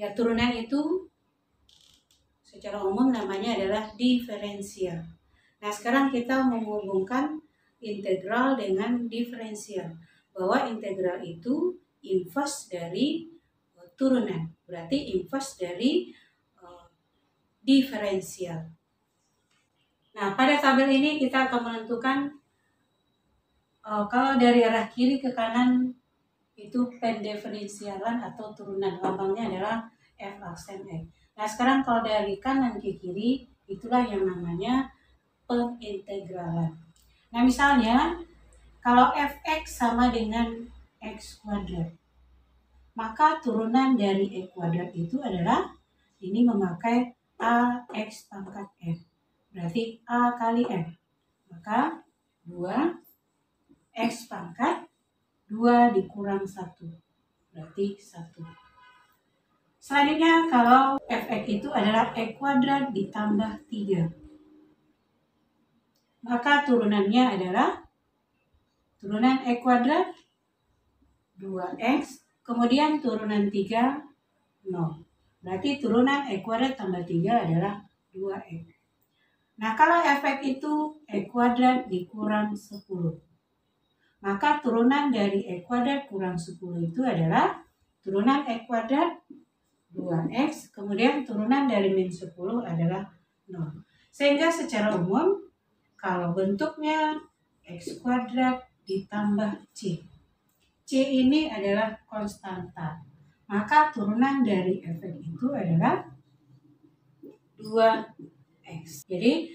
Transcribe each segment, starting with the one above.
Ya, turunan itu secara umum namanya adalah diferensial. Nah, sekarang kita menghubungkan integral dengan diferensial. Bahwa integral itu inverse dari turunan. Berarti inverse dari diferensial. Nah, pada tabel ini kita akan menentukan kalau dari arah kiri ke kanan itu pendiferensialan atau turunan. Lambangnya adalah F aksen X. Nah, sekarang kalau dari kanan ke kiri, itulah yang namanya pengintegralan. Nah, misalnya kalau fx sama dengan x kuadrat, maka turunan dari x kuadrat itu adalah ini memakai ax pangkat f. Berarti a kali f. Maka 2x pangkat 2 dikurang 1. Berarti 1. Selanjutnya kalau fx itu adalah x kuadrat ditambah 3. Maka turunannya adalah turunan x kuadrat 2x, kemudian turunan 3, 0. Berarti turunan x kuadrat tambah 3 adalah 2x. Nah, kalau fx itu x kuadrat dikurang 10. Maka turunan dari x kuadrat kurang 10 itu adalah turunan x kuadrat 2x, kemudian turunan dari min 10 adalah 0. Sehingga secara umum, kalau bentuknya x kuadrat ditambah c. C ini adalah konstanta. Maka turunan dari fx itu adalah 2x. Jadi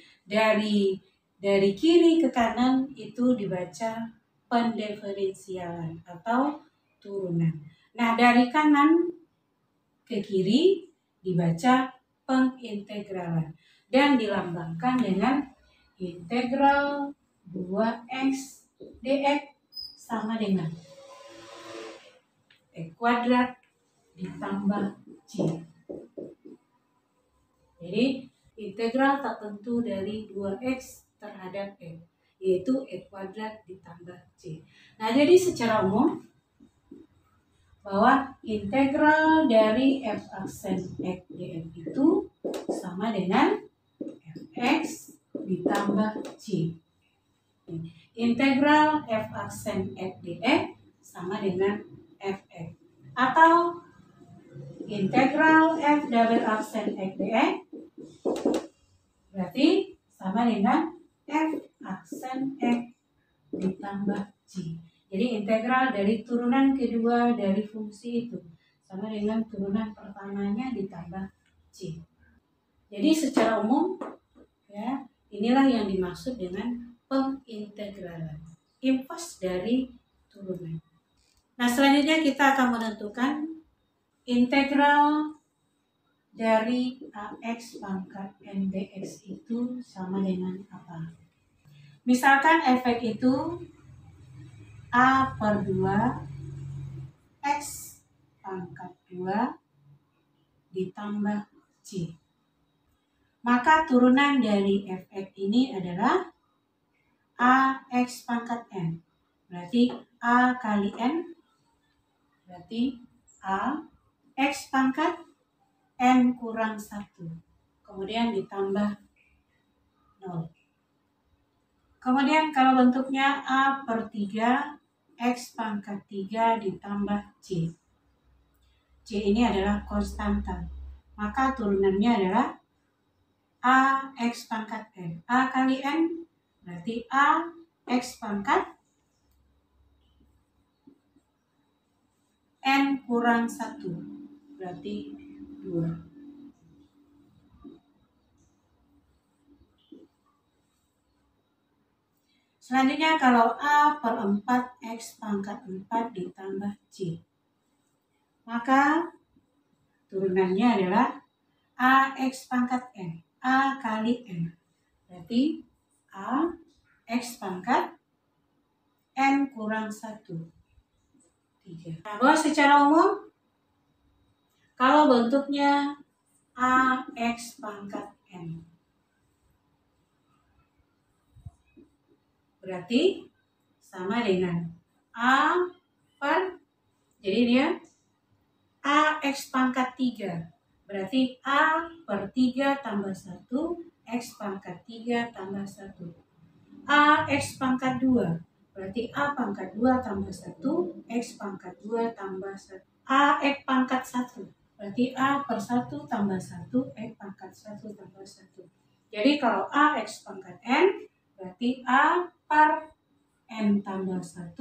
dari kiri ke kanan itu dibaca pendiferensialan atau turunan. Nah, dari kanan ke kiri dibaca pengintegralan dan dilambangkan dengan integral 2x dx sama dengan x kuadrat ditambah c. Jadi integral tak tentu dari 2x terhadap x, yaitu x kuadrat ditambah c. Nah, jadi secara umum bahwa integral dari f aksen x dx itu sama dengan fx ditambah c. Integral f aksen x dx sama dengan fx. Atau integral f double aksen x dx berarti sama dengan f aksen x ditambah c. Jadi integral dari turunan kedua dari fungsi itu sama dengan turunan pertamanya ditambah c. Jadi secara umum ya, inilah yang dimaksud dengan pengintegralan, inverse dari turunan. Nah, selanjutnya kita akan menentukan integral dari ax pangkat n dx itu sama dengan apa. Misalkan fx itu a per 2 x pangkat 2 ditambah c. Maka turunan dari fx ini adalah ax pangkat n. Berarti a kali n. Berarti a x pangkat n kurang 1. Kemudian ditambah 0. Kemudian kalau bentuknya a per 3 x pangkat 3 ditambah c. C ini adalah konstanta. Maka turunannya adalah a x pangkat n. A kali n berarti a x pangkat n kurang 1. Berarti 2. Selanjutnya kalau a per 4 x pangkat 4 ditambah c. Maka turunannya adalah a x pangkat n. A kali n. Berarti a x pangkat n kurang 1. 3. Nah, bahwa secara umum kalau bentuknya a x pangkat n berarti sama dengan a per, jadi dia a X pangkat 3. Berarti A per 3 tambah 1, X pangkat 3 tambah 1. A X pangkat 2. Berarti A pangkat 2 tambah 1, X pangkat 2 tambah 1. A X pangkat 1. Berarti A per 1 tambah 1, X pangkat 1 tambah 1. Jadi kalau A X pangkat N, berarti A per N tambah 1,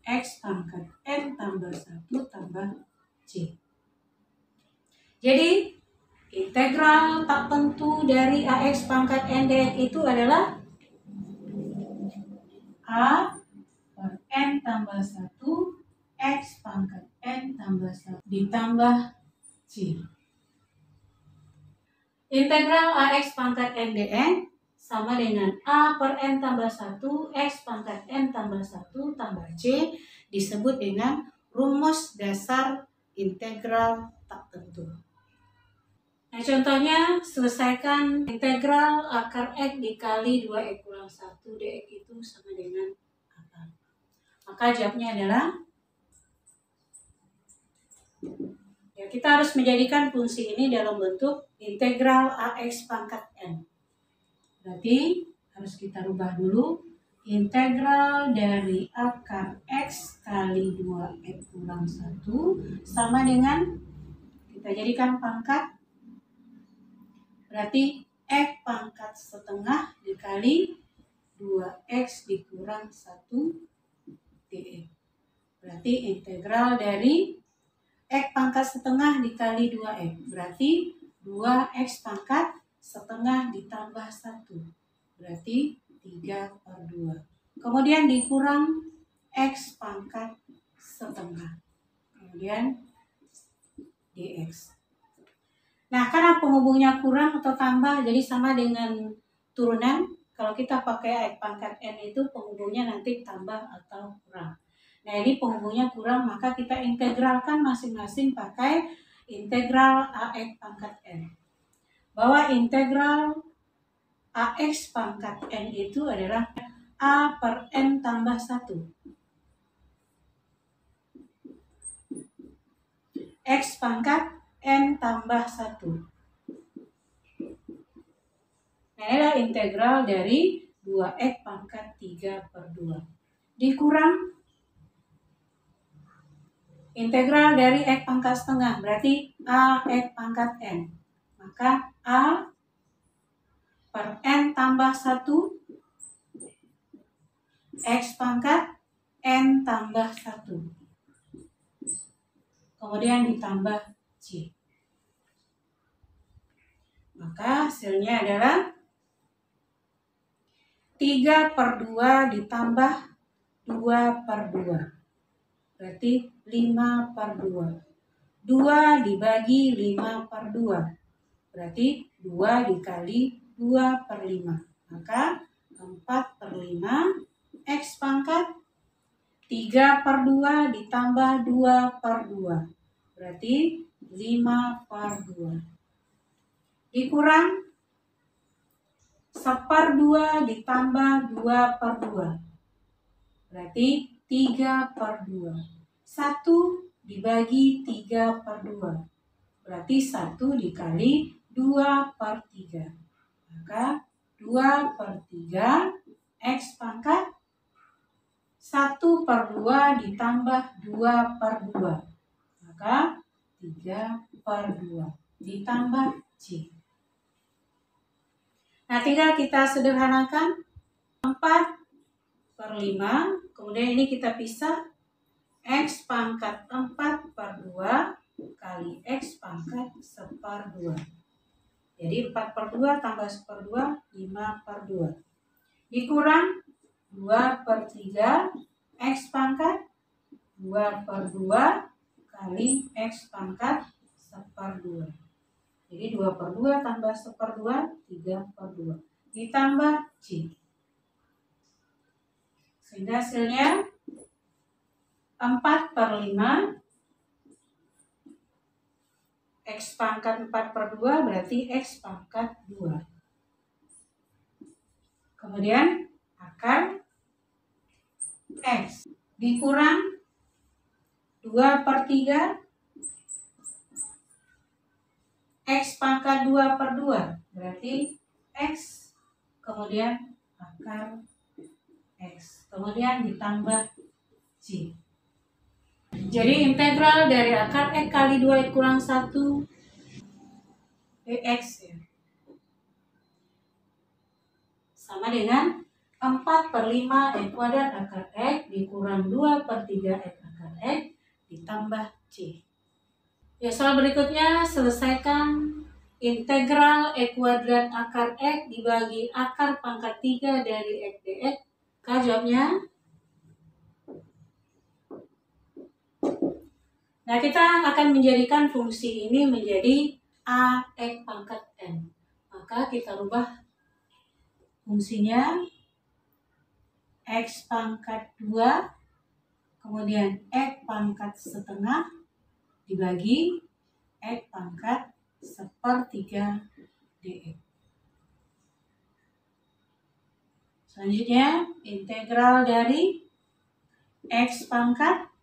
X pangkat N tambah 1 tambah C. Jadi, integral tak tentu dari AX pangkat N dx itu adalah A per N tambah 1, X pangkat N tambah 1 ditambah C. Integral AX pangkat N dx sama dengan A per N tambah 1, X pangkat N tambah 1 tambah C disebut dengan rumus dasar integral tak tentu. Nah, contohnya selesaikan integral akar X dikali 2X kurang 1 dx itu sama dengan apa? Maka jawabnya adalah, ya, kita harus menjadikan fungsi ini dalam bentuk integral AX pangkat N. Berarti harus kita rubah dulu. Integral dari akar X kali 2X kurang 1 sama dengan, kita jadikan pangkat, berarti X pangkat setengah dikali 2X dikurang 1 dx. Berarti integral dari X pangkat setengah dikali 2X. Berarti 2X pangkat setengah ditambah 1. Berarti 3 per 2. Kemudian dikurang X pangkat setengah. Kemudian dx. Nah, karena penghubungnya kurang atau tambah, jadi sama dengan turunan. Kalau kita pakai X pangkat N itu penghubungnya nanti tambah atau kurang. Nah, ini penghubungnya kurang, maka kita integralkan masing-masing pakai integral AX pangkat N. Bahwa integral AX pangkat N itu adalah A per N tambah 1. X pangkat N tambah 1. Nah, inilah integral dari 2X pangkat 3 per 2. Dikurang integral dari X pangkat setengah, berarti A X pangkat N. Maka A per N tambah 1, X pangkat N tambah 1. Kemudian ditambah C. Maka hasilnya adalah 3 per 2 ditambah 2 per 2. Berarti 5 per 2. 2 dibagi 5 per 2. Berarti 2 dikali 2 per 5. Maka 4 per 5 X pangkat 3 per 2 ditambah 2 per 2. Berarti 5 per 2. Dikurang 1/2 ditambah 2 per 2. Berarti 3 per 2. 1 dibagi 3 per 2. Berarti 1 dikali 2 per 3. Maka 2 per 3 X pangkat 1 per 2 ditambah 2 per 2. Maka 3 per 2 ditambah C. Nah, tinggal kita sederhanakan 4 per 5. Kemudian ini kita pisah. X pangkat 4 per 2 kali X pangkat 1/2. Jadi 4 per 2 tambah 1/2, 5 per 2. Dikurang 2 per 3 X pangkat 2 per 2 kali X pangkat 1/2. Jadi 2 per 2 tambah 1/2, 3 per 2. Ditambah C. Sehingga hasilnya 4 per 5 X pangkat 4 per 2 berarti X pangkat 2. Kemudian akar X dikurang 2 per 3 X pangkat 2 per 2. Berarti X kemudian akar X. Kemudian ditambah C. Jadi integral dari akar X kali 2 kurang 1 dx ya. Sama dengan 4 per 5 X kuadrat akar X dikurang 2 per 3 X akar X ditambah C. Ya, soal berikutnya selesaikan integral X kuadrat akar X dibagi akar pangkat 3 dari X dx. Jawabnya. Nah, kita akan menjadikan fungsi ini menjadi AX pangkat N. Maka kita rubah fungsinya X pangkat 2, kemudian X pangkat setengah dibagi X pangkat 1/3 dx. Selanjutnya, integral dari X pangkat.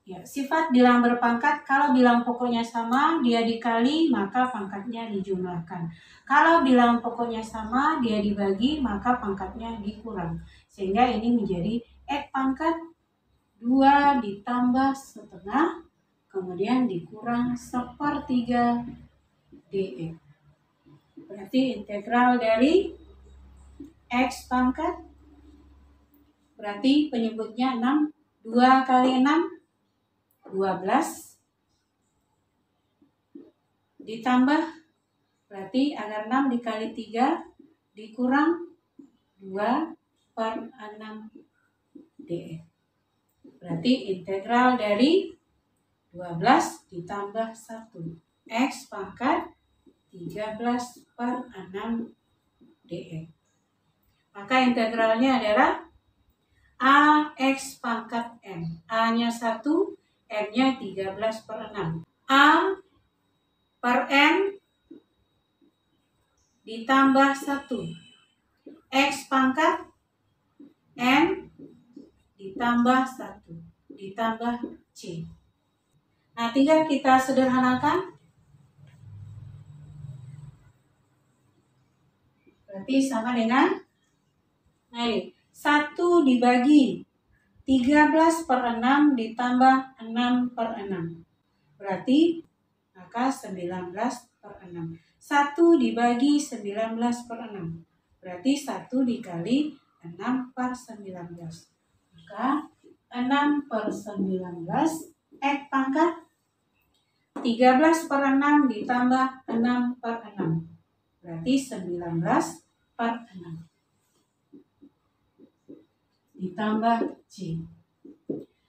Ya, sifat bilang berpangkat, kalau bilang pokoknya sama, dia dikali, maka pangkatnya dijumlahkan. Kalau bilang pokoknya sama, dia dibagi, maka pangkatnya dikurang. Sehingga ini menjadi X pangkat 2 ditambah setengah, kemudian dikurang 1/3 dx. Berarti integral dari X pangkat, berarti penyebutnya 6, 2 kali 6, 12 ditambah, berarti agar 6 dikali 3 dikurang 2 per 6 dx. Berarti integral dari 12 ditambah 1 X pangkat 13 per 6 dx. Maka integralnya adalah AX pangkat N. A-nya 1, N-nya 13 per 6. A per N ditambah 1. X pangkat N ditambah 1. Ditambah C. Nah, tinggal kita sederhanakan. Berarti sama dengan, nah ini, 1 dibagi 13 per 6 ditambah 6 per 6. Berarti maka 19 per 6. 1 dibagi 19 per 6. Berarti 1 dikali 6 per 19. Maka 6 per 19 X pangkat 13 per 6 ditambah 6 per 6. Berarti 19 per 6. Ditambah C.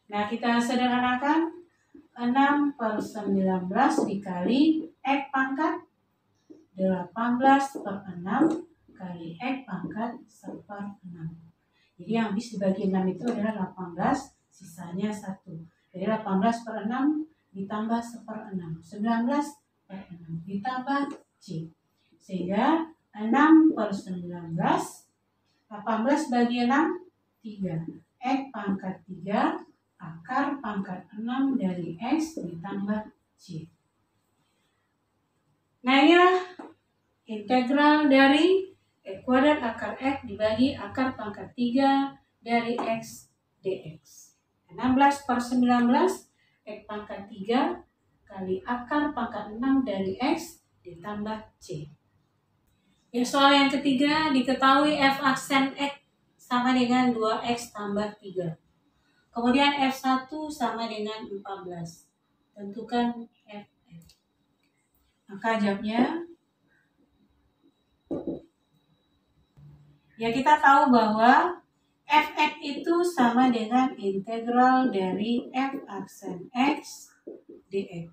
Nah, kita sederhanakan. 6 per 19 dikali X pangkat 18 per 6 kali X pangkat 1/6. Jadi yang habis dibagi 6 itu adalah 18, sisanya 1. Jadi 18 per 6 ditambah 1/6. 19 per 6 ditambah C. Sehingga 6 per 19, 18 bagi 6, 3. X pangkat 3 akar pangkat 6 dari X ditambah C. Nah, inilah integral dari X kuadrat akar X dibagi akar pangkat 3 dari X dx. 16 per 19 X pangkat 3 kali akar pangkat 6 dari X ditambah C. Ya, soal yang ketiga, diketahui F aksen X sama dengan 2X tambah 3. Kemudian F1 sama dengan 14. Tentukan Fn. Maka jawabnya, ya kita tahu bahwa Fn itu sama dengan integral dari F aksen X dx.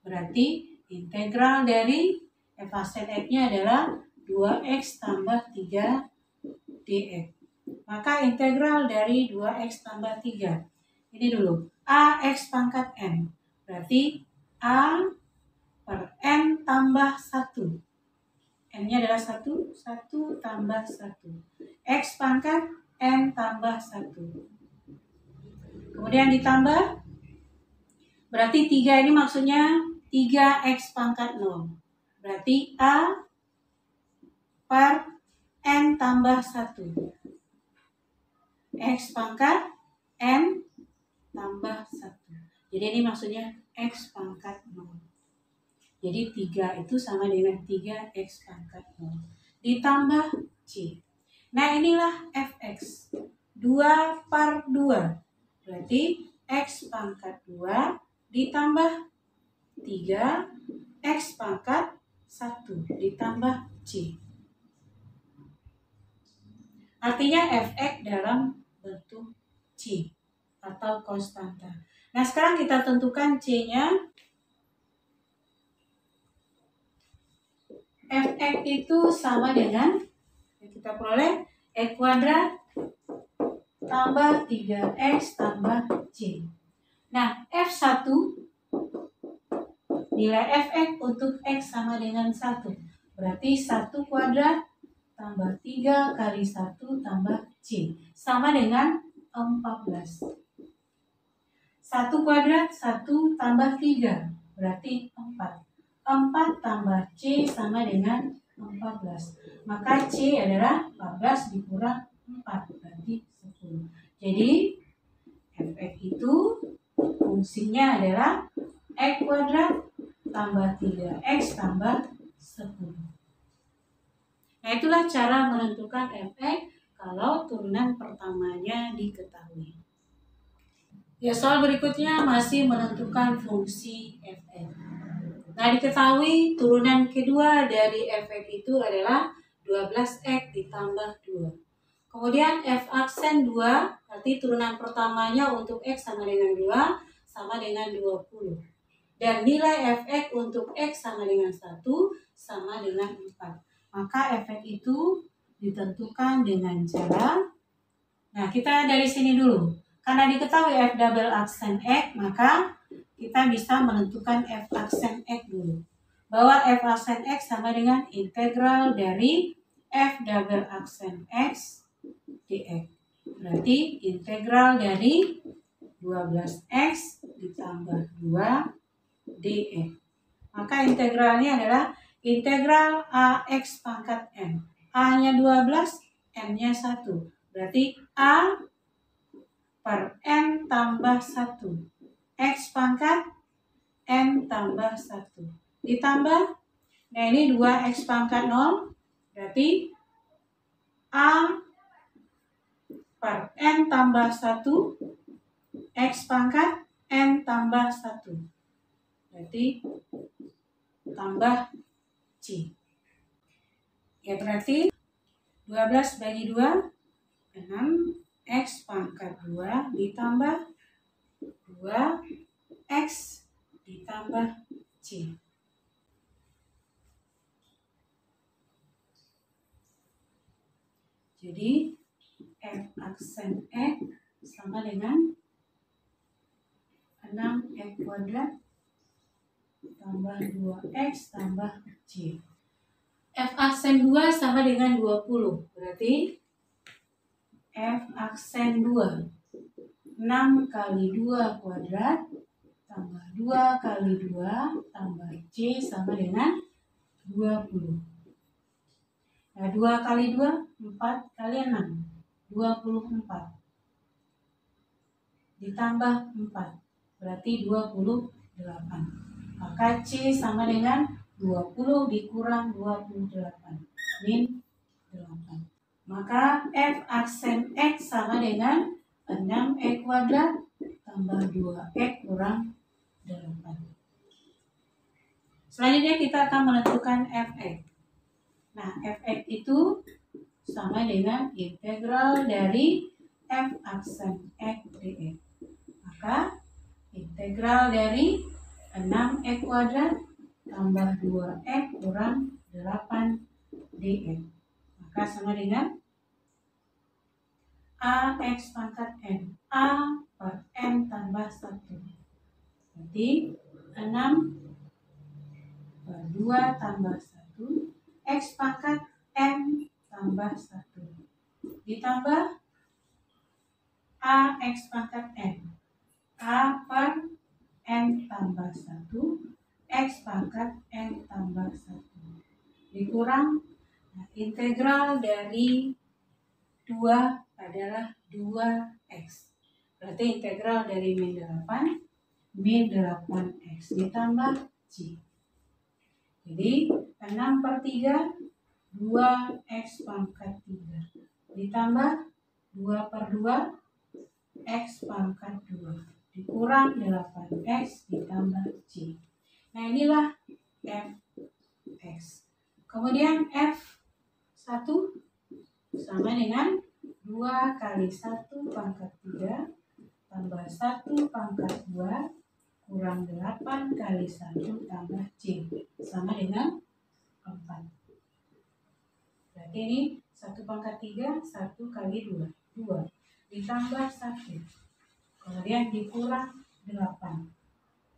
Berarti integral dari F aksen X-nya adalah 2X tambah 3 dx. Maka integral dari 2X tambah 3. Ini dulu. AX pangkat N. Berarti A per N tambah 1. N-nya adalah 1. 1 tambah 1. X pangkat N tambah 1. Kemudian ditambah. Berarti 3 ini maksudnya 3X pangkat 0. Berarti A per N tambah 1. X pangkat N tambah 1. Jadi ini maksudnya X pangkat 0. Jadi 3 itu sama dengan 3X pangkat 0. Ditambah C. Nah inilah Fx. 2 per 2. Berarti X pangkat 2 ditambah 3 X pangkat 1 ditambah C. Artinya Fx dalam bentuk C atau konstanta. Nah sekarang kita tentukan C-nya. Fx itu sama dengan yang kita peroleh E kuadrat tambah 3X tambah C. Nah F1 nilai Fx untuk X sama dengan 1. Berarti 1 kuadrat tambah 3 kali 1 tambah C. Sama dengan 14. 1 kuadrat 1 tambah 3. Berarti 4. 4 tambah C sama dengan 14. Maka C adalah 14 dikurang 4. Berarti 10. Jadi Fx itu fungsinya adalah X kuadrat tambah 3X tambah 10. Nah itulah cara menentukan Fx kalau turunan pertamanya diketahui. Ya soal berikutnya masih menentukan fungsi Fx. Nah diketahui turunan kedua dari Fx itu adalah 12X ditambah 2. Kemudian F aksen 2, berarti turunan pertamanya untuk X sama dengan 2, sama dengan 20. Dan nilai Fx untuk X sama dengan 1, sama dengan 4. Maka Fx itu ditentukan dengan cara, nah kita dari sini dulu. Karena diketahui F double aksen X, maka kita bisa menentukan F aksen X dulu. Bahwa F aksen X sama dengan integral dari F double aksen X dx. Berarti integral dari 12X ditambah 2 dx. Maka integralnya adalah integral AX pangkat M. A-nya 12, M-nya 1. Berarti A per N tambah 1. X pangkat N tambah 1. Ditambah, nah ini 2X pangkat 0. Berarti A per N tambah 1. X pangkat N tambah 1. Berarti tambah C. Ya berarti 12 bagi 2, 6. X pangkat 2 ditambah 2X ditambah C. Jadi F aksen X sama dengan 6X kuadrat tambah 2X tambah C. F aksen 2 sama dengan 20. Berarti F aksen 2. 6 kali 2 kuadrat tambah 2 kali 2 tambah C sama dengan 20. Nah 2 kali 2, 4 kali 6. 24. Ditambah 4. Berarti 28. Maka C sama dengan 20 dikurang 28. Min 8. Maka F aksen X sama dengan 6X kuadrat tambah 2X kurang 8. Selanjutnya kita akan menentukan Fx. Nah, Fx itu sama dengan integral dari F aksen X dx. Maka integral dari 6X kuadrat tambah 2X kurang 8 dx. Maka sama dengan AX pangkat N. A per N tambah 1. Berarti 6 per 2 tambah 1. X pangkat N tambah 1. Ditambah AX pangkat N. A per N tambah 1. X pangkat N tambah 1. dikurang. Nah, integral dari 2 adalah 2x. Berarti integral dari min 8x ditambah C. Jadi 6/3 2x pangkat 3 ditambah 2/2 x pangkat 2 dikurang 8x ditambah C. Nah, inilah fx. Kemudian f1 sama dengan 2 kali 1 pangkat 3 tambah 1 pangkat 2 kurang 8 kali 1 tambah C sama dengan 4. Berarti ini 1 pangkat 3, 1 kali 2, 2 ditambah 1. Kemudian dikurang 8.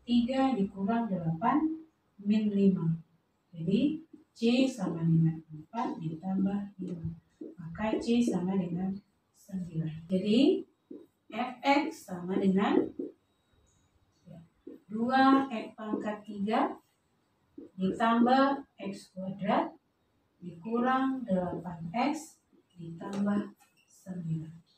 3 dikurang 8, min 5. Jadi C sama dengan 4 ditambah 5. Maka C sama dengan 9. Jadi fx sama dengan 2x pangkat 3 ditambah x kuadrat dikurang 8x ditambah 9.